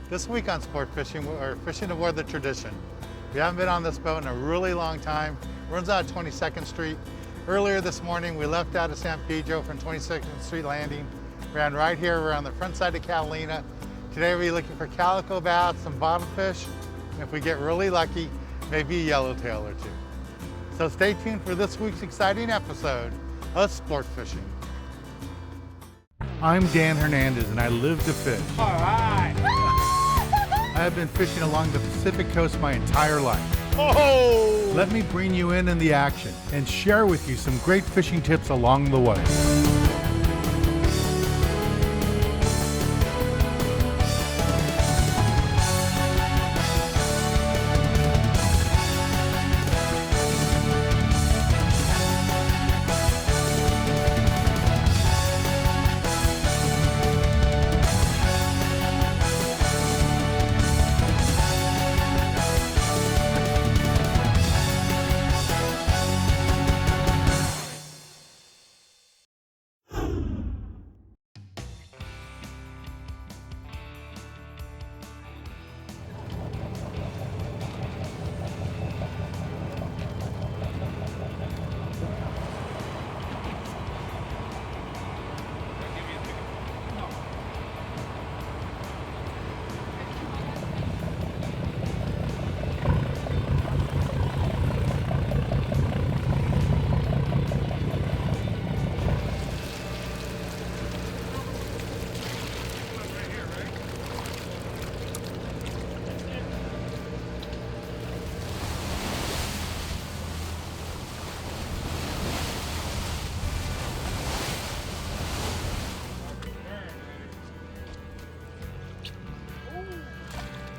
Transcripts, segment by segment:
This week on Sport Fishing, we're fishing aboard the Traditionhd. We haven't been on this boat in a really long time. It runs out of 22nd Street. Earlier this morning, we left out of San Pedro from 22nd Street Landing. Ran right here, we're on the front side of Catalina. Today we'll be looking for calico bass, some bottomfish, and if we get really lucky, maybe a yellowtail or two. So stay tuned for this week's exciting episode of Sport Fishing. I'm Dan Hernandez and I live to fish. All right. I have been fishing along the Pacific coast my entire life. Oh! Let me bring you in the action and share with you some great fishing tips along the way.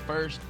First.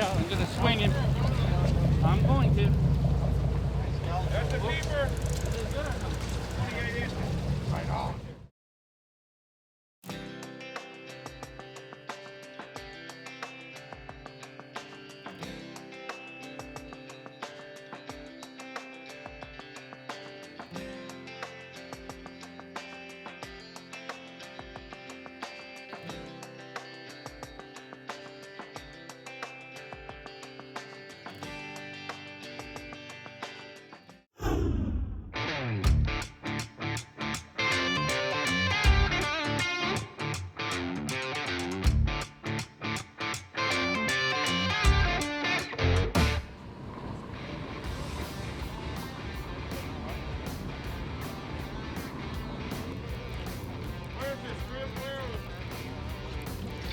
I'm gonna swing him. I'm going to. That's a keeper. Right on.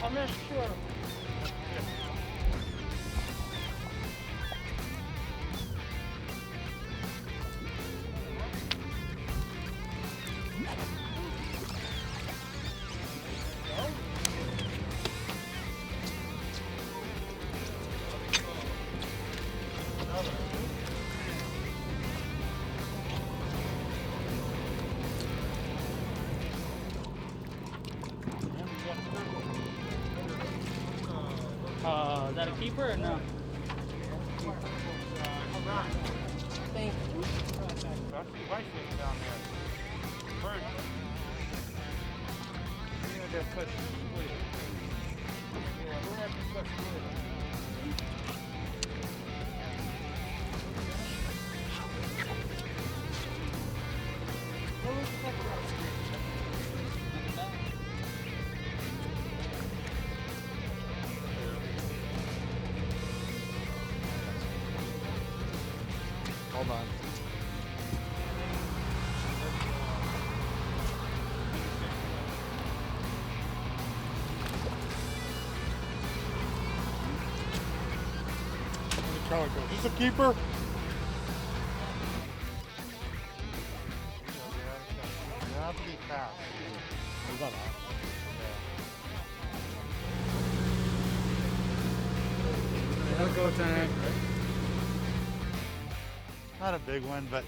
I'm not sure. keeper or no? Thank you. I see whitefish down there. Bird. You know that touch squid. Yeah, we're at the touch squid. Hold on. Calico. Is this a keeper? You have to be fast. He's not on. Go time. Not a big one, but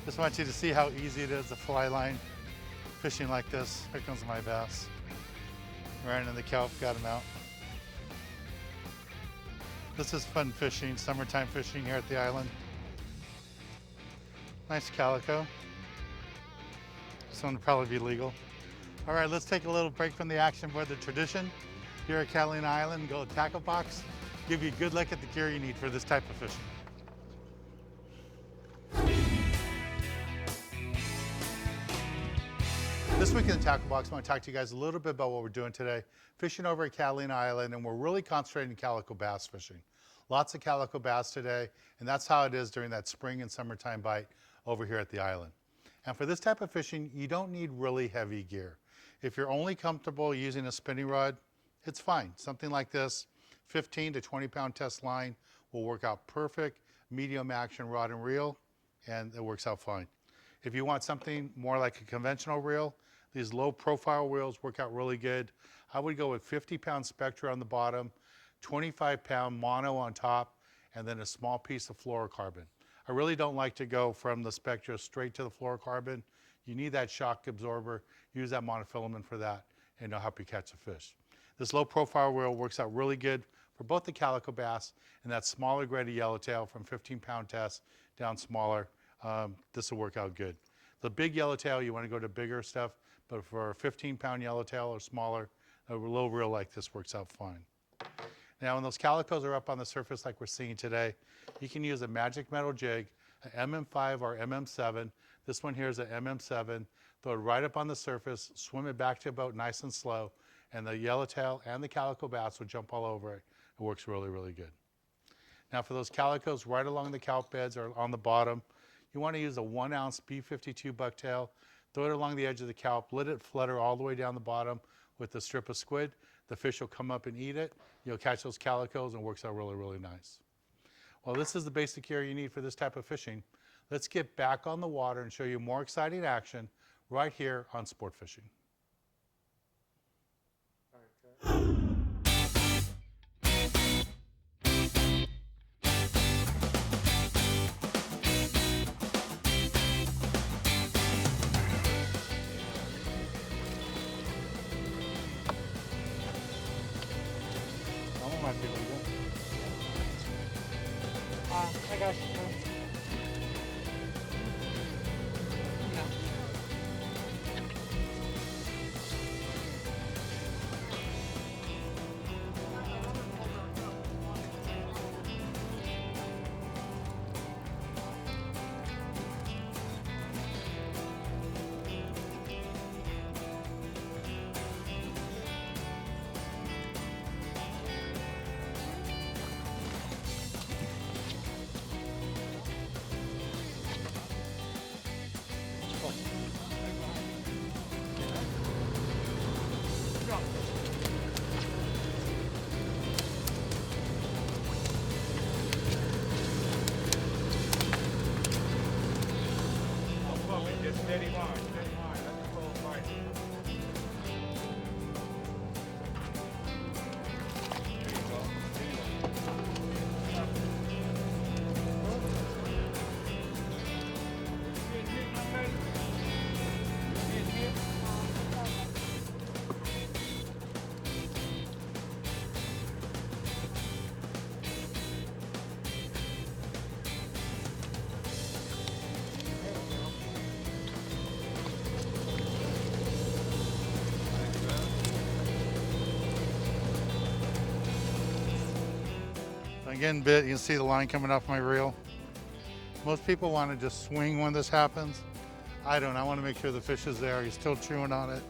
just want you to see how easy it is to fly line fishing like this. Here comes my bass. Right in the kelp, got him out. This is fun fishing, summertime fishing here at the island. Nice calico. This one would probably be legal. All right, let's take a little break from the action for the tradition. Here at Catalina Island, go to Tackle Box, give you a good look at the gear you need for this type of fishing. This week in the Tackle Box, I want to talk to you guys a little bit about what we're doing today. Fishing over at Catalina Island, and we're really concentrating on calico bass fishing. Lots of calico bass today, and that's how it is during that spring and summertime bite over here at the island. And for this type of fishing, you don't need really heavy gear. If you're only comfortable using a spinning rod, it's fine. Something like this, 15 to 20 pound test line will work out perfect. Medium action rod and reel, and it works out fine. If you want something more like a conventional reel, these low profile reels work out really good. I would go with 50 pound Spectra on the bottom, 25 pound mono on top, and then a small piece of fluorocarbon. I really don't like to go from the Spectra straight to the fluorocarbon. You need that shock absorber. Use that monofilament for that, and it'll help you catch a fish. This low profile reel works out really good for both the calico bass and that smaller grade of yellowtail from 15 pound test down smaller. This will work out good. The big yellowtail, you want to go to bigger stuff, but for a 15 pound yellowtail or smaller, a low reel like this works out fine. Now when those calicos are up on the surface like we're seeing today, you can use a magic metal jig, an MM5 or MM7. This one here is an MM7. Throw it right up on the surface, swim it back to a boat nice and slow, and the yellowtail and the calico bass will jump all over it. It works really, really good. Now for those calicos right along the kelp beds or on the bottom, you want to use a 1 ounce B52 bucktail, throw it along the edge of the kelp, let it flutter all the way down the bottom with a strip of squid. The fish will come up and eat it. You'll catch those calicos and it works out really, really nice. Well, this is the basic gear you need for this type of fishing. Let's get back on the water and show you more exciting action right here on Sport Fishing. Might be legal. I got you. No. Just steady line, that's the whole fight. There you go. I'm getting bit. You can see the line coming off my reel. Most people want to just swing when this happens. I don't. I want to make sure the fish is there. He's still chewing on it.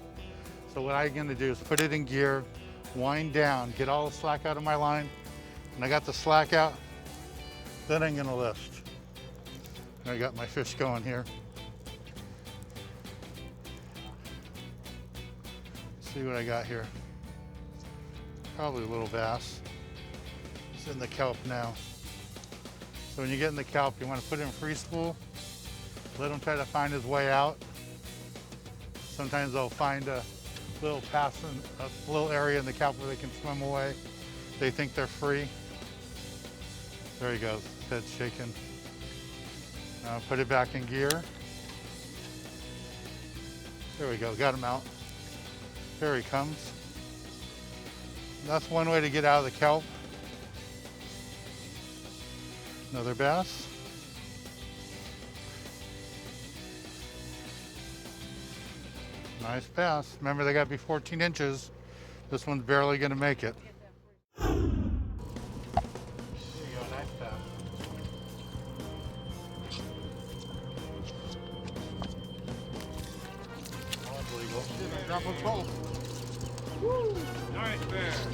So what I'm going to do is put it in gear, wind down, get all the slack out of my line. When I got the slack out, then I'm going to lift. I got my fish going here. See what I got here. Probably a little bass. It's in the kelp now. So when you get in the kelp, you want to put it in free spool. Let him try to find his way out. Sometimes they'll find a little a little area in the kelp where they can swim away. They think they're free. There he goes, head's shaking. Now put it back in gear. There we go, got him out. There he comes. That's one way to get out of the kelp. Another bass. Nice bass. Remember, they got to be 14 inches. This one's barely going to make it. There you go, nice bass. Unbelievable. Drop a 12. Woo! Nice bass.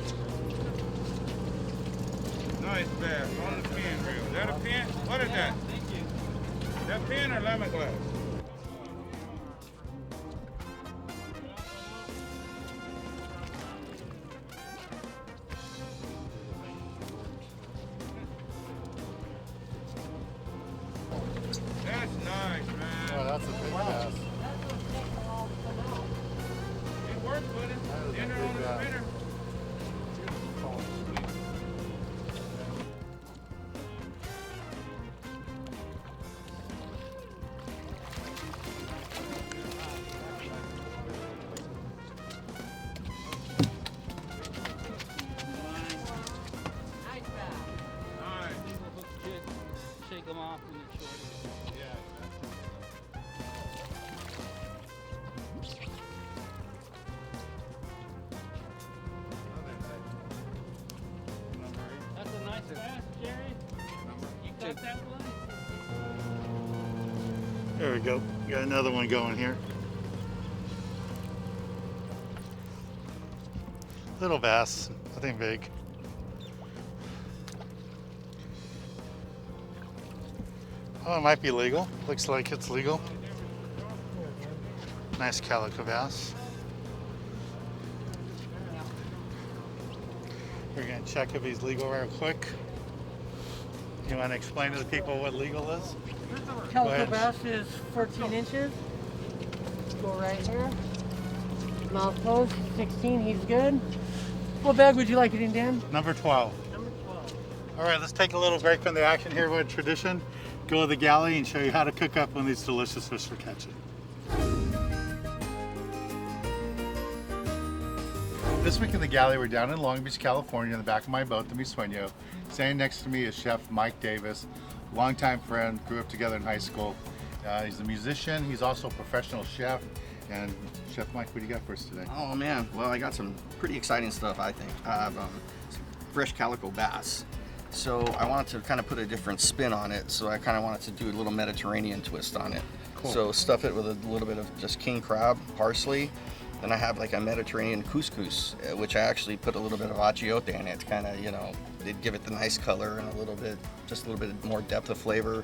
Nice bass on the pin reel. Is that a pin? What is that? Thank you. Is that pin or lemongrass? That's nice, man. Oh, that's a big bass. It worked, buddy. That is a Dinner big on the bass. spinner. Nice bass. Nice. Shake them off when it's short. Yeah. That's a nice bass, Jerry. You caught that one? There we go. Got another one going here. Little bass, nothing big. Oh, it might be legal. Looks like it's legal. Nice calico bass. We're gonna check if he's legal real quick. You wanna explain to the people what legal is? Calico ahead. bass is 14 inches. Go right here. Mouth closed, 16, he's good. What bag would you like it in, Dan? Number 12. Number 12. All right, let's take a little break from the action here with Tradition. Go to the galley and show you how to cook up one of these delicious fish for catching. This week in the galley, we're down in Long Beach, California, in the back of my boat, the Mi Sueño. Standing next to me is Chef Mike Davis, longtime friend, grew up together in high school. He's a musician, he's also a professional chef. And Chef Mike, what do you got for us today? Oh man, well I got some pretty exciting stuff I think. I have some fresh calico bass. So I wanted to kind of put a different spin on it, so I kind of wanted to do a little Mediterranean twist on it. Cool. So stuff it with a little bit of just king crab, parsley, then I have like a Mediterranean couscous, which I actually put a little bit of achiote in it to kind of, you know, it'd give it the nice color and just a little bit more depth of flavor.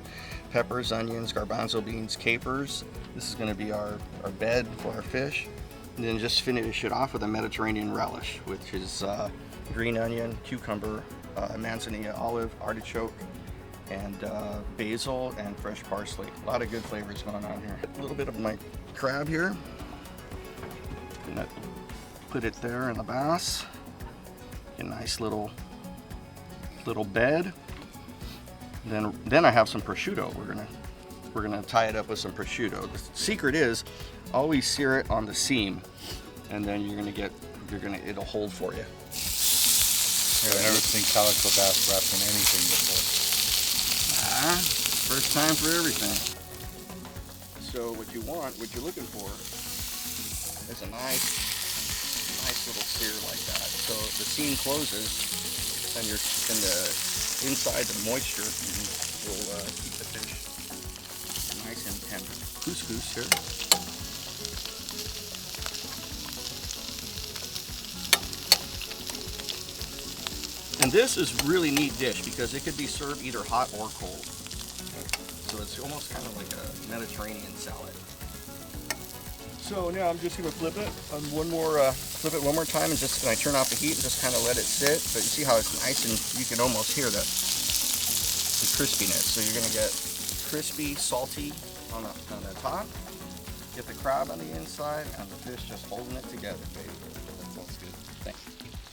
Peppers, onions, garbanzo beans, capers. This is going to be our bed for our fish. And then just finish it off with a Mediterranean relish, which is green onion, cucumber, manzanilla, olive, artichoke, and basil and fresh parsley. A lot of good flavors going on here. A little bit of my crab here. Gonna put it there in the bass. A nice little bed. Then I have some prosciutto. We're gonna tie it up with some prosciutto. The secret is always sear it on the seam, and then it'll hold for you. I've never seen calico bass wrapped in anything before. First time for everything. So what you're looking for is a nice little sear like that. So the seam closes, and the inside the moisture will keep the fish nice and tender. Couscous here. And this is really neat dish because it could be served either hot or cold. So it's almost kind of like a Mediterranean salad. So now I'm just gonna flip it one more time, and just when I turn off the heat and just kind of let it sit. But you see how it's nice, and you can almost hear the crispiness. So you're gonna get crispy, salty on the top. Get the crab on the inside, and the fish just holding it together, baby. That sounds good. Thanks.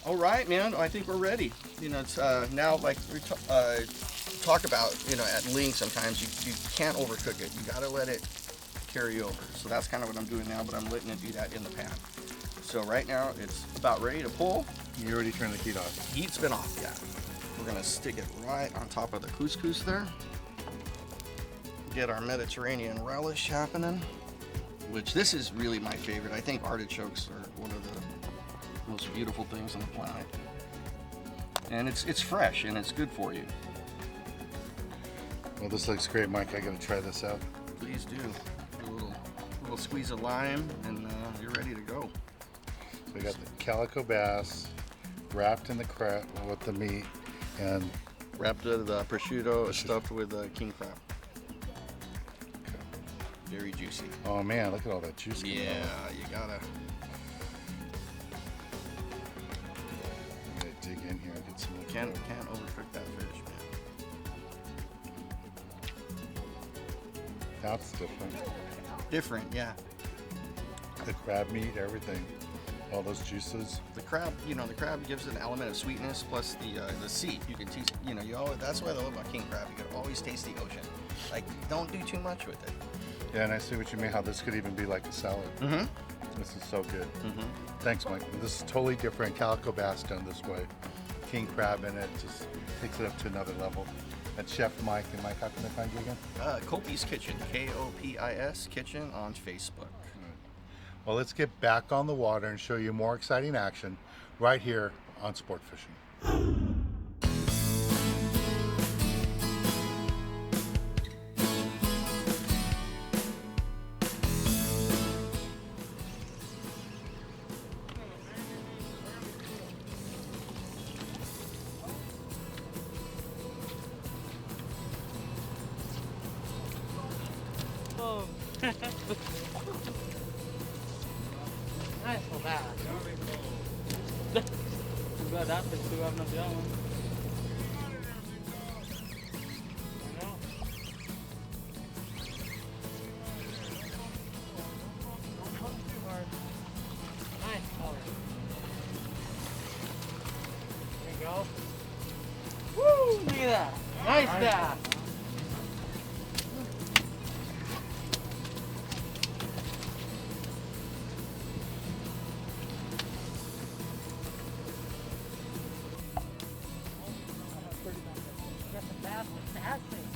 All right, man. I think we're ready. You know, it's now like we talk about. You know, at length sometimes you can't overcook it. You gotta let it carry over. So that's kind of what I'm doing now, but I'm letting it do that in the pan. So right now it's about ready to pull. You already turned the heat off. Heat's been off, yeah. We're gonna stick it right on top of the couscous there. Get our Mediterranean relish happening, which this is really my favorite. I think artichokes are one of the most beautiful things on the planet. And it's fresh and it's good for you. Well, this looks great, Mike. I gotta try this out. Please do. A little squeeze of lime, and you're ready to go. So we got the calico bass wrapped in the crab with the meat, and Wrapped with prosciutto, stuffed with king crab. Very juicy. oh man, look at all that juice. coming Yeah, out. you gotta. I'm gonna dig in here and get some. Can't overcook that fish, man. That's different. Different, yeah. The crab meat, everything, all those juices. The crab, the crab gives an element of sweetness plus the sea. You can taste, you always, that's what I love about king crab. You can always taste the ocean. Like, don't do too much with it. Yeah, and I see what you mean. How this could even be like a salad. Mm-hmm. This is so good. Mm-hmm. Thanks, Mike. This is totally different. Calico bass done this way. King crab in it just takes it up to another level. That's Chef Mike. And Mike, how can they find you again? Kopi's Kitchen, Kopis Kitchen on Facebook. Well, let's get back on the water and show you more exciting action right here on Sport Fishing. Nice little bass. Too bad that fish too having the other one. Nice color. There you go. Woo! Look at that. Nice bass. That's a bass with bass thing.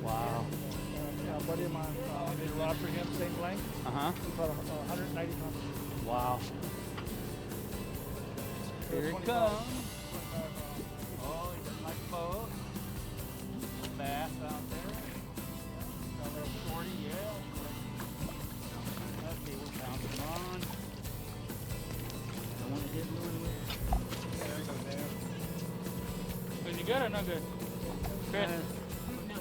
Wow. A buddy of mine did a rod for him, same length. Uh-huh. He caught 190 pounds. Wow. Here it 20 comes. pounds. Oh, you got my boat. Bass out there. Got a little 40, yeah. Okay, we're bouncing on. Don't want to hit moving with. There he goes there. Is he good or not good? Chris? No.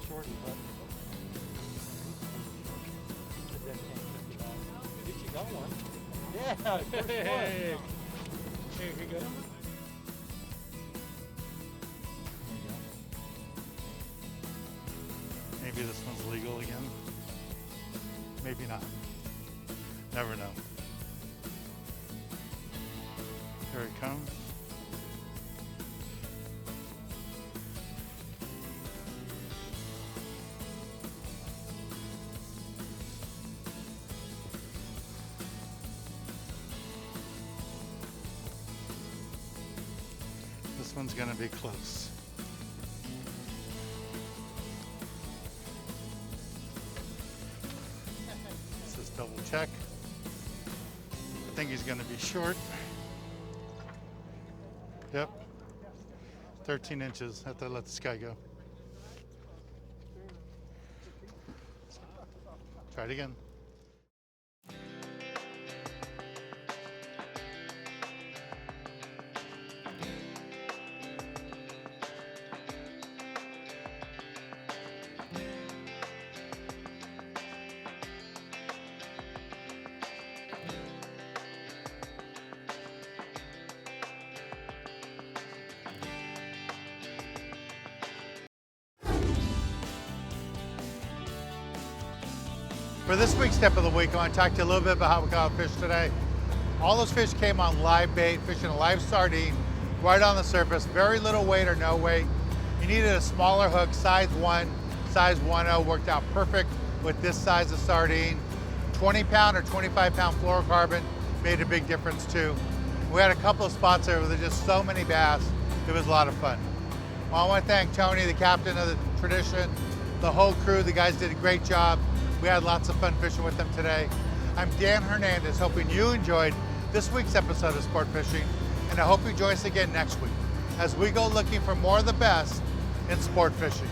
Shorty, but at least you got one. Yeah, first one. Hey. Here you go. Maybe this one's legal again. Maybe not. Never know. Here it comes. one's gonna be close. Let's just double check. I think he's gonna be short. Yep. 13 inches. Have to let this guy go. Try it again. For this week's tip of the week, I want to talk to you a little bit about how we caught fish today. All those fish came on live bait, fishing a live sardine right on the surface, very little weight or no weight. You needed a smaller hook, size 1, size 1.0 worked out perfect with this size of sardine. 20 pound or 25 pound fluorocarbon made a big difference too. We had a couple of spots there where there's just so many bass, it was a lot of fun. Well, I want to thank Tony, the captain of the Tradition, the whole crew. The guys did a great job. We had lots of fun fishing with them today. I'm Dan Hernandez, hoping you enjoyed this week's episode of Sport Fishing, and I hope you join us again next week as we go looking for more of the best in sport fishing.